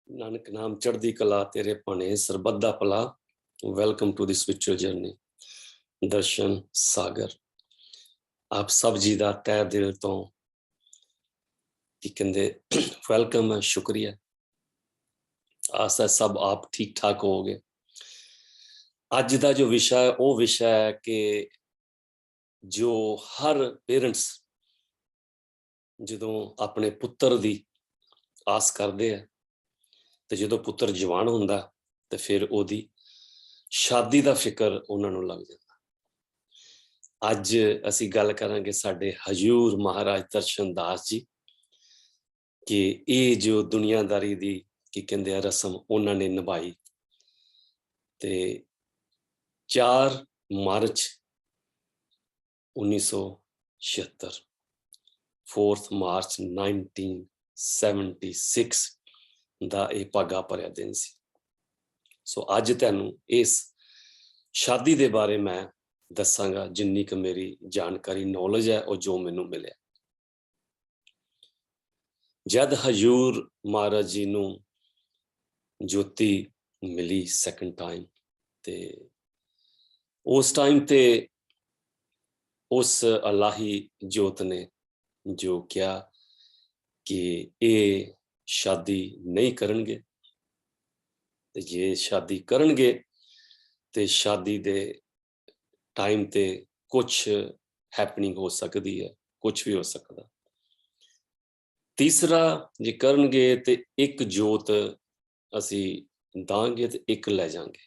नानक नाम चढ़दी कला तेरे भने सरबत दा भला। Welcome to the spiritual journey. Darshan Sagar आप सब जी का तह दिल तो की कहते वेलकम है, शुक्रिया। आशा सब आप ठीक ठाक होगे। अज का जो विषय है वो विषय है कि जो हर पेरेंट्स जो अपने पुत्र की आस करते हैं तो जो पुत्र जवान होंदा तो फिर ओदी शादी का फिक्र उन्होंने लग जाता। अज असी गल करांगे साडे हजूर महाराज दर्शन दास जी कि ये जो दुनियादारी दी की कहते रस्म उन्होंने निभाई ते 4 मार्च 1976 4 मार्च 1976 ਦਾ ਇਹ ਭਾਗਾ ਭਰਿਆ दिन सी। सो अज तैनू इस शादी दे बारे मैं दसांगा जिन्नी क मेरी जानकारी नॉलेज है और जो मैनू मिले। जद हजूर महाराज जी नू ज्योति मिली सैकंड टाइम ते उस टाइम ते उस अल्लाही जोत ने जो क्या कि ये शादी नहीं करनगे, ये शादी करनगे ते शादी दे टाइम ते कुछ हैपनिंग हो सकती है, कुछ भी हो सकता। तीसरा जे करनगे ते एक जोत असी दांगे ते एक ले जाएंगे।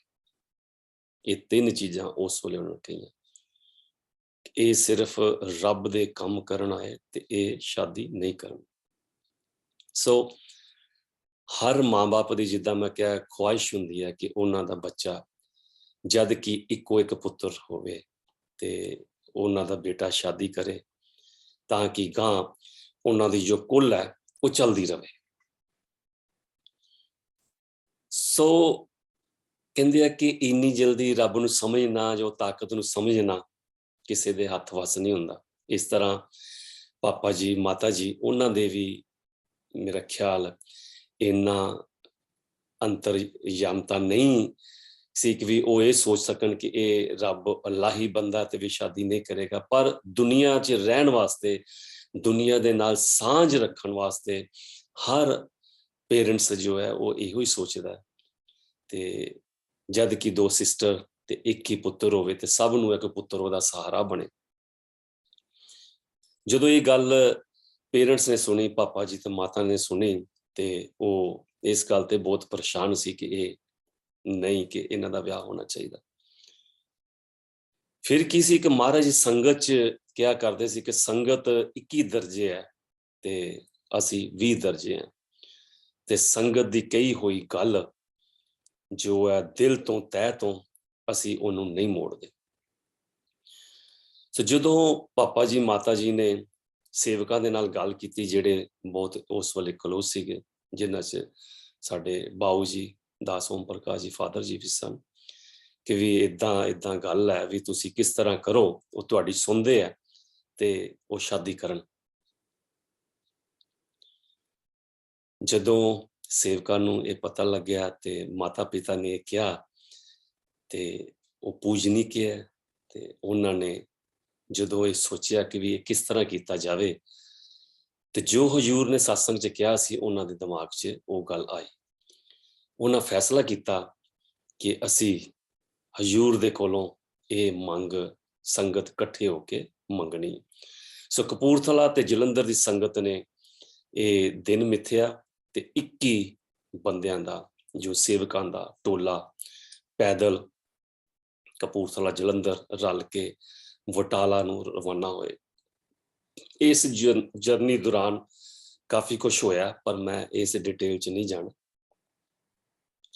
ये 3 चीज़ां उस वेले उन्होंने कही। ये सिर्फ रब दे काम करन आए ते ये शादी नहीं करन। सो हर माँ बाप की जिद्दां मैं क्या ख्वाहिश हुंदी है कि उन्हां दा बच्चा जद कि इको एक पुत्र होवे ते उन्हां दा बेटा शादी करे ताकि गां उन्हां दी जो कुल है वो चलती रहे। सो कहंदे है कि इन्नी जल्दी रब नूं समझना जो ताकत नूं समझना किसी दे हथ वस नहीं हुंदा। इस तरह पापा जी माता जी उन्हां दे भी मेरा ख्याल इन्ना अंतरयामता नहीं सी कि भी वो ये सोच सकन कि ये रब अल्लाह ही बंदा ते भी शादी नहीं करेगा। पर दुनिया च रहन वास्ते दुनिया दे नाल सांझ रखन वास्ते हर पेरेंट्स जो है वो इहो ही सोचता है। ते जद कि 2 सिस्टर ते एक ही पुत्र होवे ते सब नूं एक पुत्र ओहदा सहारा बने। जदों ये गल पेरेंट्स ने सुनी, पापा जी ते माता ने सुनी ते वो इस गल ते बहुत परेशान सी कि ये नहीं कि इन्हां दा विआह होना चाहिए। फिर किसी एक महाराज संगत च क्या करते सी कि संगत 21 दर्जे है ते असी 20 दर्जे हैं ते संगत दी कही हुई गल जो है दिल तो तह तो असी उन्हों नहीं मोड़ते। सो जदों पापा जी माता जी ने सेवकां दे नाल गल कीती जेड़े बहुत उस वेले क्लोज सीगे, जिन्हां च साडे बाऊ जी दास ओम प्रकाश जी फादर जी भी सन कि भी इदां इदां गल है भी तुसी किस तरह करो, वो तुहाडी सुनदे है ते वो शादी करन। जदों सेवकां नूं ये पता लग्या ते माता पिता ने कहा ते वो पूजनीक है ते उन्हां ने जदों ये सोचिया कि भी किस तरह किया जाए तो जो हजूर ने सत्संग च कहा सी उन्हां दे दिमाग च वो गल आई। उन्हां फैसला किया कि असी हजूर दे कोलों ये मंग संगत कट्ठे होके मंगनी। सो कपूरथला ते जलंधर दी संगत ने ये दिन मिथ्या ते 21 बंदियां दा जो सेवकां दा टोला पैदल कपूरथला जलंधर रल के वटाला नूं रवाना होए। इस जर्नी दौरान काफी कुछ होया पर मैं इस डिटेल च नहीं जाना।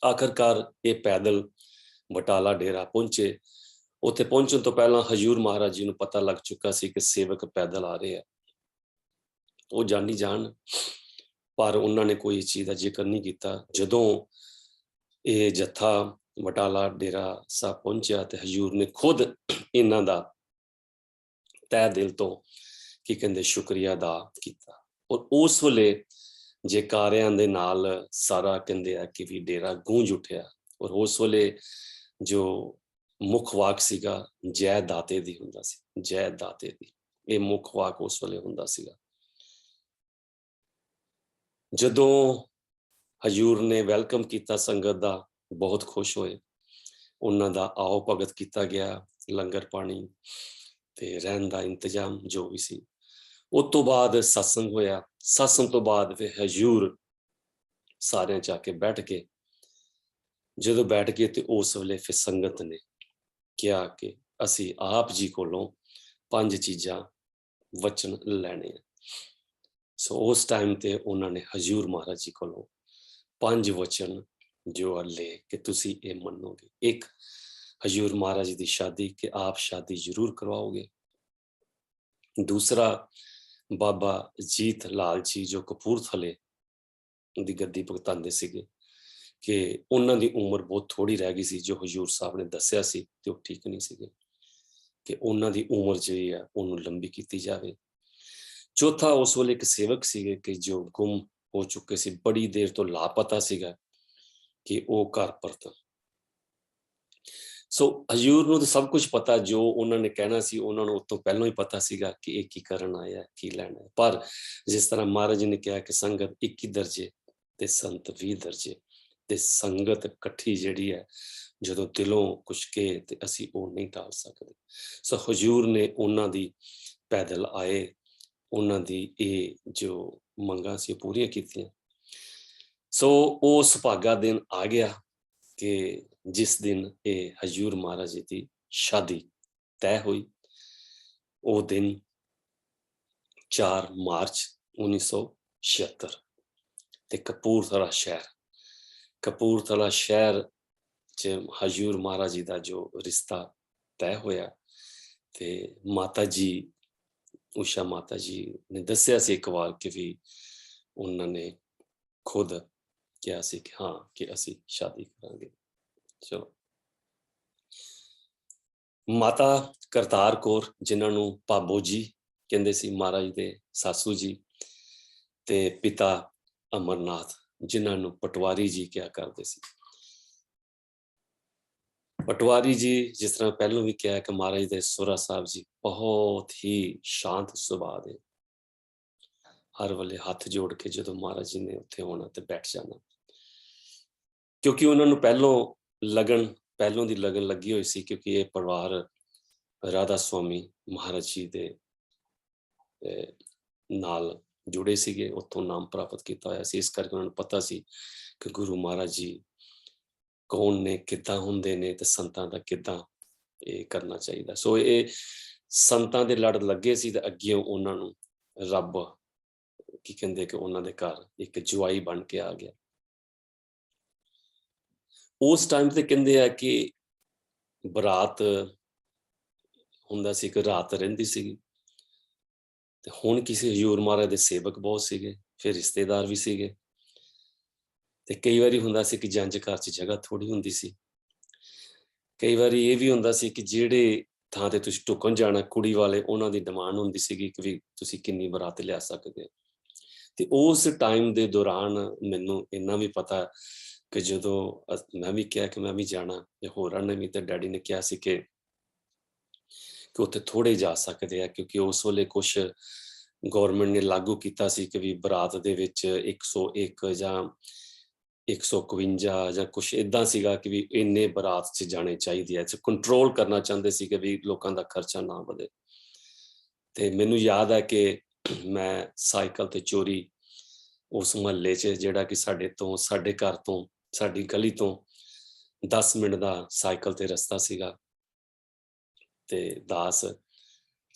आखिरकार ये पैदल बटाला डेरा पहुंचे। उत्थे पहुंचण तो पहला हजूर महाराज जी नूं पता लग चुका सी कि सेवक पैदल आ रहे हैं, वो जानी जान, पर उन्होंने कोई चीज़ का जिक्र नहीं किया। जदों ये जत्था बटाला डेरा साहब पहुंचा तो हजूर ने खुद इन्हां दा तह दिल तो की कहते शुक्रिया अदा किया। और उस वेले ਜੈਕਾਰਿਆਂ ਦੇ ਨਾਲ ਸਾਰਾ ਕਹਿੰਦੇ ਆ ਕਿ ਵੀ ਡੇਰਾ ਗੂੰਜ ਉੱਠਿਆ। ਔਰ ਉਸ ਵੇਲੇ ਜੋ ਮੁੱਖ ਵਾਕ ਸੀਗਾ ਜੈ ਦਾਤੇ ਦੀ ਹੁੰਦਾ ਸੀ, ਜੈ ਦਾਤੇ ਦੀ, ਇਹ ਮੁੱਖ ਵਾਕ ਉਸ ਵੇਲੇ ਹੁੰਦਾ ਸੀਗਾ। ਜਦੋਂ ਹਜ਼ੂਰ ਨੇ ਵੈਲਕਮ ਕੀਤਾ ਸੰਗਤ ਦਾ, ਬਹੁਤ ਖੁਸ਼ ਹੋਏ। ਉਹਨਾਂ ਦਾ ਆਓ ਭਗਤ ਕੀਤਾ ਗਿਆ, ਲੰਗਰ ਪਾਣੀ ਤੇ ਰਹਿਣ ਦਾ ਇੰਤਜ਼ਾਮ ਜੋ ਵੀ ਸੀ। ਉਸ ਤੋਂ ਬਾਅਦ ਸਤਸੰਗ ਹੋਇਆ। ਸਤਸੰਗ ਤੋਂ ਬਾਅਦ ਫਿਰ ਹਜ਼ੂਰ ਸਾਰਿਆਂ ਜਾ ਕੇ ਬੈਠ ਕੇ, ਜਦੋਂ ਬੈਠ ਗਏ ਤੇ ਉਸ ਵੇਲੇ ਫਿਰ ਸੰਗਤ ਨੇ ਕਿਹਾ ਕਿ ਅਸੀਂ ਆਪ ਜੀ ਕੋਲੋਂ 5 ਚੀਜ਼ਾਂ ਵਚਨ ਲੈਣੇ ਆ। ਸੋ ਉਸ ਟਾਈਮ ਤੇ ਉਹਨਾਂ ਨੇ ਹਜ਼ੂਰ ਮਹਾਰਾਜ ਜੀ ਕੋਲੋਂ 5 ਵਚਨ ਜੋ ਲੈ ਕਿ ਤੁਸੀਂ ਇਹ ਮੰਨੋਗੇ। ਇੱਕ, ਹਜ਼ੂਰ ਮਹਾਰਾਜ ਦੀ ਸ਼ਾਦੀ, ਕਿ ਆਪ ਸ਼ਾਦੀ ਜ਼ਰੂਰ ਕਰਵਾਓਗੇ। ਦੂਸਰਾ, ਬਾਬਾ ਜੀਤ ਲਾਲ ਜੀ ਜੋ ਕਪੂਰਥਲੇ ਦੀ ਗੱਦੀ ਭੁਗਤਾਉਂਦੇ ਸੀਗੇ, ਕਿ ਉਹਨਾਂ ਦੀ ਉਮਰ ਬਹੁਤ ਥੋੜੀ ਰਹਿ ਗਈ ਸੀ, ਜੋ ਹਜ਼ੂਰ ਸਾਹਿਬ ਨੇ ਦੱਸਿਆ ਸੀ ਤੇ ਉਹ ਠੀਕ ਨਹੀਂ ਸੀਗੇ, ਕਿ ਉਹਨਾਂ ਦੀ ਉਮਰ ਜਿਹੜੀ ਆ ਉਹਨੂੰ ਲੰਬੀ ਕੀਤੀ ਜਾਵੇ। ਚੌਥਾ, ਉਸ ਵੇਲੇ ਇੱਕ ਸੇਵਕ ਸੀਗੇ ਕਿ ਜੋ ਗੁੰਮ ਹੋ ਚੁੱਕੇ ਸੀ, ਬੜੀ ਦੇਰ ਤੋਂ ਲਾਪਤਾ ਸੀਗਾ, ਕਿ ਉਹ ਘਰ ਪਰਤਣ। ਸੋ ਹਜ਼ੂਰ ਨੂੰ ਤਾਂ ਸਭ ਕੁਝ ਪਤਾ, ਜੋ ਉਹਨਾਂ ਨੇ ਕਹਿਣਾ ਸੀ ਉਹਨਾਂ ਨੂੰ ਉਸ ਤੋਂ ਪਹਿਲਾਂ ਹੀ ਪਤਾ ਸੀਗਾ ਕਿ ਇਹ ਕੀ ਕਰਨ ਆਇਆ, ਕੀ ਲੈਣਾ ਹੈ। ਪਰ ਜਿਸ ਤਰ੍ਹਾਂ ਮਹਾਰਾਜ ਨੇ ਕਿਹਾ ਕਿ ਸੰਗਤ 21 ਦਰਜੇ ਤੇ ਸੰਤ 20 ਦਰਜੇ, ਤੇ ਸੰਗਤ ਇਕੱਠੀ ਜਿਹੜੀ ਹੈ ਜਦੋਂ ਦਿਲੋਂ ਕੁਛ ਕਹੇ ਤੇ ਅਸੀਂ ਉਹ ਨਹੀਂ ਟਾਲ ਸਕਦੇ। ਸੋ ਹਜ਼ੂਰ ਨੇ ਉਹਨਾਂ ਦੀ ਪੈਦਲ ਆਏ, ਉਹਨਾਂ ਦੀ ਇਹ ਜੋ ਮੰਗਾਂ ਸੀ ਪੂਰੀਆਂ ਕੀਤੀਆਂ। ਸੋ ਉਹ ਸੁਭਾਗਾ ਦਿਨ ਆ ਗਿਆ ਕਿ ਜਿਸ ਦਿਨ ਇਹ ਹਜ਼ੂਰ ਮਹਾਰਾਜ ਜੀ ਦੀ ਸ਼ਾਦੀ ਤੈਅ ਹੋਈ। ਉਹ ਦਿਨ 4 ਮਾਰਚ 1976 ਤੇ ਕਪੂਰਥਲਾ ਸ਼ਹਿਰ ਚ ਹਜ਼ੂਰ ਮਹਾਰਾਜ ਜੀ ਦਾ ਜੋ ਰਿਸ਼ਤਾ ਤੈਅ ਹੋਇਆ। ਤੇ ਮਾਤਾ ਜੀ, ਊਸ਼ਾ ਮਾਤਾ ਜੀ ਨੇ ਦੱਸਿਆ ਸੀ ਇੱਕ ਵਾਰ ਕਿ ਵੀ ਉਹਨਾਂ ਨੇ ਖੁਦ ਕਿਹਾ ਸੀ ਕਿ ਹਾਂ ਕਿ ਅਸੀਂ ਸ਼ਾਦੀ ਕਰਾਂਗੇ। ਚਲੋ, ਮਾਤਾ ਕਰਤਾਰ ਕੌਰ, ਜਿਨ੍ਹਾਂ ਨੂੰ ਭਾਬੋ ਜੀ ਕਹਿੰਦੇ ਸੀ, ਮਹਾਰਾਜ ਦੇ ਸਾਸੂ ਜੀ, ਤੇ ਪਿਤਾ ਅਮਰਨਾਥ, ਜਿਨ੍ਹਾਂ ਨੂੰ ਪਟਵਾਰੀ ਜੀ ਕਿਹਾ ਕਰਦੇ ਸੀ। ਪਟਵਾਰੀ ਜੀ, ਜਿਸ ਤਰ੍ਹਾਂ ਪਹਿਲਾਂ ਵੀ ਕਿਹਾ ਕਿ ਮਹਾਰਾਜ ਦੇ ਸੋਹਰਾ ਸਾਹਿਬ ਜੀ ਬਹੁਤ ਹੀ ਸ਼ਾਂਤ ਸੁਭਾਅ ਦੇ, ਹਰ ਵੇਲੇ ਹੱਥ ਜੋੜ ਕੇ ਜਦੋਂ ਮਹਾਰਾਜ ਜੀ ਨੇ ਉੱਥੇ ਆਉਣਾ ਤੇ ਬੈਠ ਜਾਣਾ, ਕਿਉਂਕਿ ਉਹਨਾਂ ਨੂੰ ਪਹਿਲੋਂ ਦੀ ਲਗਨ ਲੱਗੀ ਹੋਈ ਸੀ, ਕਿਉਂਕਿ ਇਹ ਪਰਿਵਾਰ ਰਾਧਾ ਸੁਆਮੀ ਮਹਾਰਾਜ ਜੀ ਦੇ ਨਾਲ ਜੁੜੇ ਸੀਗੇ, ਉੱਥੋਂ ਨਾਮ ਪ੍ਰਾਪਤ ਕੀਤਾ ਹੋਇਆ ਸੀ। ਇਸ ਕਰਕੇ ਉਹਨਾਂ ਨੂੰ ਪਤਾ ਸੀ ਕਿ ਗੁਰੂ ਮਹਾਰਾਜ ਜੀ ਕੌਣ ਨੇ, ਕਿੱਦਾਂ ਹੁੰਦੇ ਨੇ, ਤੇ ਸੰਤਾਂ ਦਾ ਕਿੱਦਾਂ ਇਹ ਕਰਨਾ ਚਾਹੀਦਾ। ਸੋ ਇਹ ਸੰਤਾਂ ਦੇ ਲੜ ਲੱਗੇ ਸੀ, ਤੇ ਅੱਗੇ ਉਹਨਾਂ ਨੂੰ ਰੱਬ ਕੀ ਕਹਿੰਦੇ ਕਿ ਉਹਨਾਂ ਦੇ ਘਰ ਇੱਕ ਜਵਾਈ ਬਣ ਕੇ ਆ ਗਿਆ। ਉਸ ਟਾਈਮ ਤੇ ਕਹਿੰਦੇ ਆ ਕਿ ਬਰਾਤ ਹੁੰਦਾ ਸੀ ਕਿ ਰਾਤ ਰਹਿੰਦੀ ਸੀਗੀ, ਤੇ ਹੁਣ ਕਿਸੇ ਹਜ਼ੂਰ ਮਹਾਰਾਜ ਦੇ ਸੇਵਕ ਬਹੁਤ ਸੀਗੇ, ਫਿਰ ਰਿਸ਼ਤੇਦਾਰ ਵੀ ਸੀਗੇ, ਤੇ ਕਈ ਵਾਰੀ ਹੁੰਦਾ ਸੀ ਕਿ ਜੰਝ ਘਰ 'ਚ ਜਗ੍ਹਾ ਥੋੜੀ ਹੁੰਦੀ ਸੀ। ਕਈ ਵਾਰੀ ਇਹ ਵੀ ਹੁੰਦਾ ਸੀ ਕਿ ਜਿਹੜੇ ਥਾਂ ਤੇ ਤੁਸੀਂ ਢੁਕਣ ਜਾਣਾ, ਕੁੜੀ ਵਾਲੇ ਉਹਨਾਂ ਦੀ ਡਿਮਾਂਡ ਹੁੰਦੀ ਸੀਗੀ ਕਿ ਵੀ ਤੁਸੀਂ ਕਿੰਨੀ ਬਰਾਤ ਲਿਆ ਸਕਦੇ ਹੋ। ਤੇ ਉਸ ਟਾਈਮ ਦੇ ਦੌਰਾਨ ਮੈਨੂੰ ਇੰਨਾ ਵੀ ਪਤਾ ਕਿ ਜਦੋਂ ਮੈਂ ਵੀ ਕਿਹਾ ਕਿ ਮੈਂ ਵੀ ਜਾਣਾ, ਤੇ ਹੋਰਾਂ ਨੇ ਵੀ, ਤੇ ਡੈਡੀ ਨੇ ਕਿਹਾ ਸੀ ਕਿ ਉੱਥੇ ਥੋੜੇ ਜਾ ਸਕਦੇ ਆ, ਕਿਉਂਕਿ ਉਸ ਵੇਲੇ ਕੁਛ ਗੌਰਮੈਂਟ ਨੇ ਲਾਗੂ ਕੀਤਾ ਸੀ ਕਿ ਵੀ ਬਰਾਤ ਦੇ ਵਿੱਚ 101 ਜਾਂ 151 ਜਾਂ ਕੁਛ ਏਦਾਂ ਸੀਗਾ ਕਿ ਵੀ ਇੰਨੇ ਬਰਾਤ 'ਚ ਜਾਣੇ ਚਾਹੀਦੇ ਆ, ਕੰਟਰੋਲ ਕਰਨਾ ਚਾਹੁੰਦੇ ਸੀ ਕਿ ਵੀ ਲੋਕਾਂ ਦਾ ਖਰਚਾ ਨਾ ਵਧੇ। ਤੇ ਮੈਨੂੰ ਯਾਦ ਹੈ ਕਿ ਮੈਂ ਸਾਈਕਲ ਤੇ ਚੋਰੀ ਉਸ ਮੁਹੱਲੇ 'ਚ, ਜਿਹੜਾ ਕਿ ਸਾਡੇ ਘਰ ਤੋਂ, ਸਾਡੀ ਗਲੀ ਤੋਂ 10 ਮਿੰਟ ਦਾ ਸਾਈਕਲ ਤੇ ਰਸਤਾ ਸੀਗਾ, ਤੇ ਦਾਸ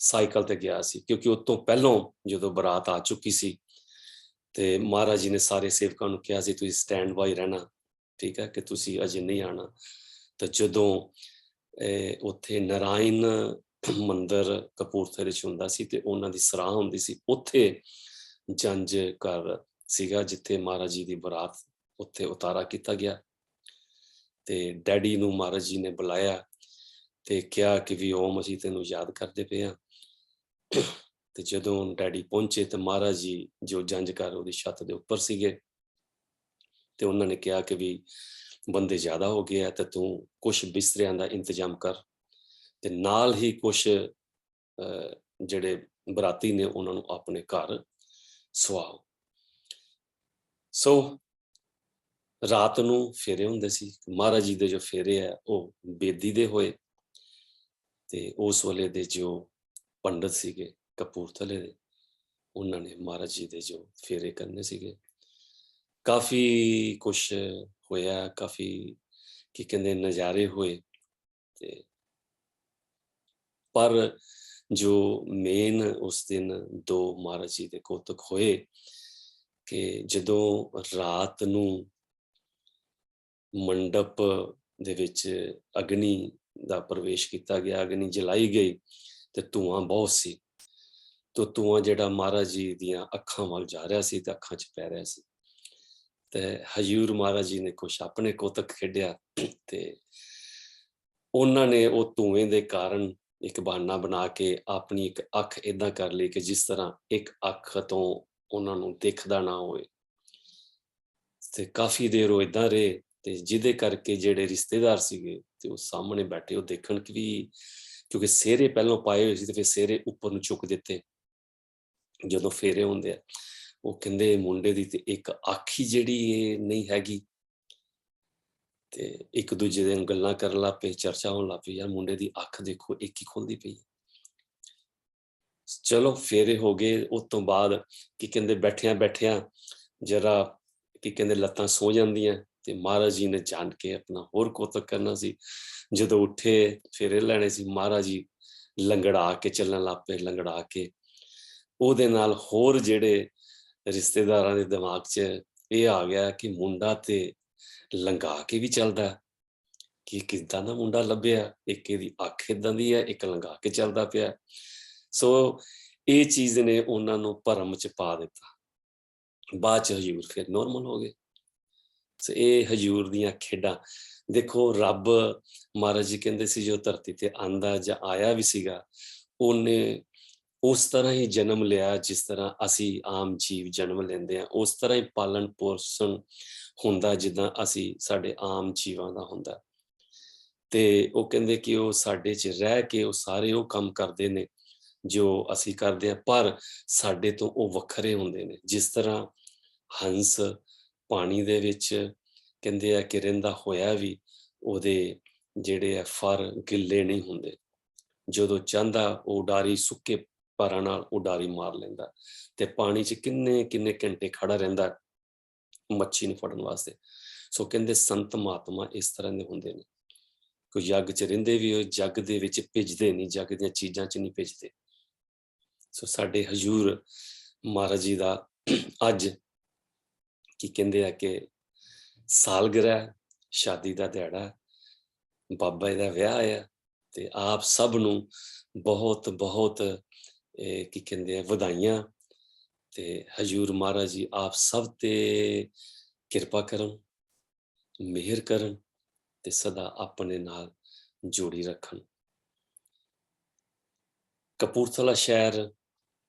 ਸਾਈਕਲ ਤੇ ਗਿਆ ਸੀ, ਕਿਉਂਕਿ ਉਸ ਤੋਂ ਪਹਿਲਾਂ ਜਦੋਂ ਬਰਾਤ ਆ ਚੁੱਕੀ ਸੀ ਤੇ ਮਹਾਰਾਜ ਜੀ ਨੇ ਸਾਰੇ ਸੇਵਕਾਂ ਨੂੰ ਕਿਹਾ ਸੀ ਤੁਸੀਂ ਸਟੈਂਡ ਬਾਈ ਰਹਿਣਾ, ਠੀਕ ਹੈ, ਕਿ ਤੁਸੀਂ ਅਜੇ ਨਹੀਂ ਆਣਾ। ਤਾਂ ਜਦੋਂ ਉੱਥੇ ਨਾਰਾਇਣ ਮੰਦਿਰ ਕਪੂਰਥਲੇ 'ਚ ਹੁੰਦਾ ਸੀ, ਤੇ ਉਹਨਾਂ ਦੀ ਸਰਾਹ ਹੁੰਦੀ ਸੀ, ਉੱਥੇ ਜੰਝ ਘਰ ਸੀਗਾ ਜਿੱਥੇ ਮਹਾਰਾਜ ਜੀ ਦੀ ਬਰਾਤ ਉੱਥੇ ਉਤਾਰਾ ਕੀਤਾ ਗਿਆ। ਤੇ ਡੈਡੀ ਨੂੰ ਮਹਾਰਾਜ ਜੀ ਨੇ ਬੁਲਾਇਆ ਤੇ ਕਿਹਾ ਕਿ ਵੀ ਓਮ, ਅਸੀਂ ਤੈਨੂੰ ਯਾਦ ਕਰਦੇ ਪਏ ਹਾਂ, ਤੇ ਜਦੋਂ ਡੈਡੀ ਪਹੁੰਚੇ ਤੇ ਮਹਾਰਾਜ ਜੀ ਜੋ ਜੰਝ ਘਰ ਉਹਦੀ ਛੱਤ ਦੇ ਉੱਪਰ ਸੀਗੇ ਤੇ ਉਹਨਾਂ ਨੇ ਕਿਹਾ ਕਿ ਵੀ ਬੰਦੇ ਜ਼ਿਆਦਾ ਹੋ ਗਏ ਆ ਤੇ ਤੂੰ ਕੁਛ ਬਿਸਤਰਿਆਂ ਦਾ ਇੰਤਜ਼ਾਮ ਕਰ ਤੇ ਨਾਲ ਹੀ ਕੁਛ ਜਿਹੜੇ ਬਰਾਤੀ ਨੇ ਉਹਨਾਂ ਨੂੰ ਆਪਣੇ ਘਰ ਸਵਾਓ। ਸੋ ਰਾਤ ਨੂੰ ਫੇਰੇ ਹੁੰਦੇ ਸੀ। ਮਹਾਰਾਜ ਜੀ ਦੇ ਜੋ ਫੇਰੇ ਆ ਉਹ ਬੇਦੀ ਦੇ ਹੋਏ ਤੇ ਉਸ ਵੇਲੇ ਦੇ ਜੋ ਪੰਡਤ ਸੀਗੇ ਕਪੂਰਥਲੇ ਦੇ, ਉਹਨਾਂ ਨੇ ਮਹਾਰਾਜ ਜੀ ਦੇ ਜੋ ਫੇਰੇ ਕਰਨੇ ਸੀਗੇ। ਕਾਫੀ ਕੁਛ ਹੋਇਆ, ਕਾਫੀ ਕੀ ਕਹਿੰਦੇ ਨਜ਼ਾਰੇ ਹੋਏ ਤੇ ਪਰ ਜੋ ਮੇਨ ਉਸ ਦਿਨ ਦੋ ਮਹਾਰਾਜ ਜੀ ਦੇ ਕੌਤਕ ਹੋਏ ਕਿ ਜਦੋਂ ਰਾਤ ਨੂੰ ਮੰਡਪ ਦੇ ਵਿੱਚ ਅਗਨੀ ਦਾ ਪ੍ਰਵੇਸ਼ ਕੀਤਾ ਗਿਆ, ਅਗਨੀ ਜਲਾਈ ਗਈ ਤੇ ਧੂਆਂ ਬਹੁਤ ਸੀ ਤੇ ਧੂਆਂ ਜਿਹੜਾ ਮਹਾਰਾਜ ਜੀ ਦੀਆਂ ਅੱਖਾਂ ਵੱਲ ਜਾ ਰਿਹਾ ਸੀ ਤੇ ਅੱਖਾਂ 'ਚ ਪੈ ਰਿਹਾ ਸੀ ਤੇ ਹਜ਼ੂਰ ਮਹਾਰਾਜ ਜੀ ਨੇ ਕੁਛ ਆਪਣੇ ਕੌਤਕ ਖੇਡਿਆ ਤੇ ਉਹਨਾਂ ਨੇ ਉਹ ਧੂਏਂ ਦੇ ਕਾਰਨ ਇੱਕ ਬਹਾਨਾ ਬਣਾ ਕੇ ਆਪਣੀ ਇੱਕ ਅੱਖ ਏਦਾਂ ਕਰ ਲਈ ਕਿ ਜਿਸ ਤਰ੍ਹਾਂ ਇੱਕ ਅੱਖ ਤੋਂ ਉਹਨਾਂ ਨੂੰ ਦਿਖਦਾ ਨਾ ਹੋਵੇ ਤੇ ਕਾਫੀ ਦੇਰ ਉਹ ਏਦਾਂ ਰਹੇ ਤੇ ਜਿਹਦੇ ਕਰਕੇ ਜਿਹੜੇ ਰਿਸ਼ਤੇਦਾਰ ਸੀਗੇ ਤੇ ਉਹ ਸਾਹਮਣੇ ਬੈਠੇ ਉਹ ਦੇਖਣ ਕਿ ਵੀ ਕਿਉਂਕਿ ਸਿਹਰੇ ਪਹਿਲਾਂ ਪਾਏ ਹੋਏ ਸੀ ਤੇ ਫਿਰ ਸਿਹਰੇ ਉੱਪਰ ਨੂੰ ਚੁੱਕ ਦਿੱਤੇ ਜਦੋਂ ਫੇਰੇ ਹੁੰਦੇ ਆ। ਉਹ ਕਹਿੰਦੇ ਮੁੰਡੇ ਦੀ ਤੇ ਇੱਕ ਅੱਖ ਹੀ ਜਿਹੜੀ ਇਹ ਨਹੀਂ ਹੈਗੀ ਤੇ ਇੱਕ ਦੂਜੇ ਦੇ ਨਾਲ ਗੱਲਾਂ ਕਰਨ ਲੱਗ ਪਏ, ਚਰਚਾ ਹੋਣ ਲੱਗ ਪਈ, ਯਾਰ ਮੁੰਡੇ ਦੀ ਅੱਖ ਦੇਖੋ ਇੱਕ ਹੀ ਖੁੱਲਦੀ ਪਈ। ਚਲੋ ਫੇਰੇ ਹੋ ਗਏ। ਉਸ ਤੋਂ ਬਾਅਦ ਕੀ ਕਹਿੰਦੇ ਬੈਠਿਆਂ ਜਰਾ ਕੀ ਕਹਿੰਦੇ ਲੱਤਾਂ ਸੋ ਜਾਂਦੀਆਂ ਤੇ ਮਹਾਰਾਜ ਜੀ ਨੇ ਜਾਣ ਕੇ ਆਪਣਾ ਹੋਰ ਕੌਤਕ ਕਰਨਾ ਸੀ। ਜਦੋਂ ਉੱਠੇ ਫੇਰੇ ਲੈਣੇ ਸੀ, ਮਹਾਰਾਜ ਜੀ ਲੰਗੜਾ ਕੇ ਚੱਲਣ ਲੱਗ ਪਏ। ਲੰਗੜਾ ਕੇ ਉਹਦੇ ਨਾਲ ਹੋਰ ਜਿਹੜੇ ਰਿਸ਼ਤੇਦਾਰਾਂ ਦੇ ਦਿਮਾਗ 'ਚ ਇਹ ਆ ਗਿਆ ਕਿ ਮੁੰਡਾ ਤੇ ਲੰਘਾ ਕੇ ਵੀ ਚੱਲਦਾ, ਕਿ ਕਿੱਦਾਂ ਦਾ ਮੁੰਡਾ ਲੱਭਿਆ, ਇੱਕ ਇਹਦੀ ਅੱਖ ਏਦਾਂ ਦੀ ਹੈ, ਇੱਕ ਲੰਘਾ ਕੇ ਚੱਲਦਾ ਪਿਆ। ਸੋ ਇਹ ਚੀਜ਼ ਨੇ ਉਹਨਾਂ ਨੂੰ ਭਰਮ 'ਚ ਪਾ ਦਿੱਤਾ। ਬਾਅਦ 'ਚ ਹਜ਼ੂਰ ਫਿਰ ਨੋਰਮਲ ਹੋ ਗਏ। ਸੋ ਇਹ ਹਜ਼ੂਰ ਦੀਆਂ ਖੇਡਾਂ ਦੇਖੋ। ਰੱਬ ਮਹਾਰਾਜ ਜੀ ਕਹਿੰਦੇ ਸੀ ਜੋ ਧਰਤੀ ਤੇ ਆਂਦਾ ਜਾਂ ਆਇਆ ਵੀ ਸੀਗਾ, ਉਹਨੇ ਉਸ ਤਰ੍ਹਾਂ ਹੀ ਜਨਮ ਲਿਆ ਜਿਸ ਤਰ੍ਹਾਂ ਅਸੀਂ ਆਮ ਜੀਵ ਜਨਮ ਲੈਂਦੇ ਹਾਂ, ਉਸ ਤਰ੍ਹਾਂ ਹੀ ਪਾਲਣ ਪੋਸ਼ਣ ਹੁੰਦਾ ਜਿੱਦਾਂ ਅਸੀਂ ਸਾਡੇ ਆਮ ਜੀਵਾਂ ਦਾ ਹੁੰਦਾ। ਤੇ ਉਹ ਕਹਿੰਦੇ ਕਿ ਉਹ ਸਾਡੇ 'ਚ ਰਹਿ ਕੇ ਉਹ ਸਾਰੇ ਉਹ ਕੰਮ ਕਰਦੇ ਨੇ ਜੋ ਅਸੀਂ ਕਰਦੇ ਹਾਂ, ਪਰ ਸਾਡੇ ਤੋਂ ਉਹ ਵੱਖਰੇ ਹੁੰਦੇ ਨੇ। ਜਿਸ ਤਰ੍ਹਾਂ ਹੰਸ ਪਾਣੀ ਦੇ ਵਿੱਚ ਕਹਿੰਦੇ ਆ ਕਿ ਰਹਿੰਦਾ ਹੋਇਆ ਵੀ ਉਹਦੇ ਜਿਹੜੇ ਆ ਫਰ ਗਿੱਲੇ ਨਹੀਂ ਹੁੰਦੇ। ਜਦੋਂ ਚਾਹੁੰਦਾ ਉਹ ਉਡਾਰੀ ਸੁੱਕੇ ਪਰਾਂ ਨਾਲ ਉਡਾਰੀ ਮਾਰ ਲੈਂਦਾ ਤੇ ਪਾਣੀ 'ਚ ਕਿੰਨੇ ਘੰਟੇ ਖੜਾ ਰਹਿੰਦਾ ਮੱਛੀ ਨੂੰ ਫੜਨ ਵਾਸਤੇ। ਸੋ ਕਹਿੰਦੇ ਸੰਤ ਮਹਾਤਮਾ ਇਸ ਤਰ੍ਹਾਂ ਦੇ ਹੁੰਦੇ ਨੇ, ਕੋਈ ਜੱਗ 'ਚ ਰਹਿੰਦੇ ਵੀ ਉਹ ਜੱਗ ਦੇ ਵਿੱਚ ਭਿੱਜਦੇ ਨਹੀਂ, ਜੱਗ ਦੀਆਂ ਚੀਜ਼ਾਂ 'ਚ ਨਹੀਂ ਭਿੱਜਦੇ। ਸੋ ਸਾਡੇ ਹਜ਼ੂਰ ਮਹਾਰਾਜ ਜੀ ਦਾ ਅੱਜ ਕੀ ਕਹਿੰਦੇ ਆ ਕਿ ਸਾਲਗਿਰਾ, ਸ਼ਾਦੀ ਦਾ ਦਿਹਾੜਾ, ਬਾਬਾ ਜੀ ਦਾ ਵਿਆਹ ਆ ਤੇ ਆਪ ਸਭ ਨੂੰ ਬਹੁਤ ਬਹੁਤ ਕੀ ਕਹਿੰਦੇ ਆ ਵਧਾਈਆਂ ਤੇ ਹਜ਼ੂਰ ਮਹਾਰਾਜ ਜੀ ਆਪ ਸਭ ਤੇ ਕਿਰਪਾ ਕਰਨ, ਮਿਹਰ ਕਰਨ ਤੇ ਸਦਾ ਆਪਣੇ ਨਾਲ ਜੋੜੀ ਰੱਖਣ। ਕਪੂਰਥਲਾ ਸ਼ਹਿਰ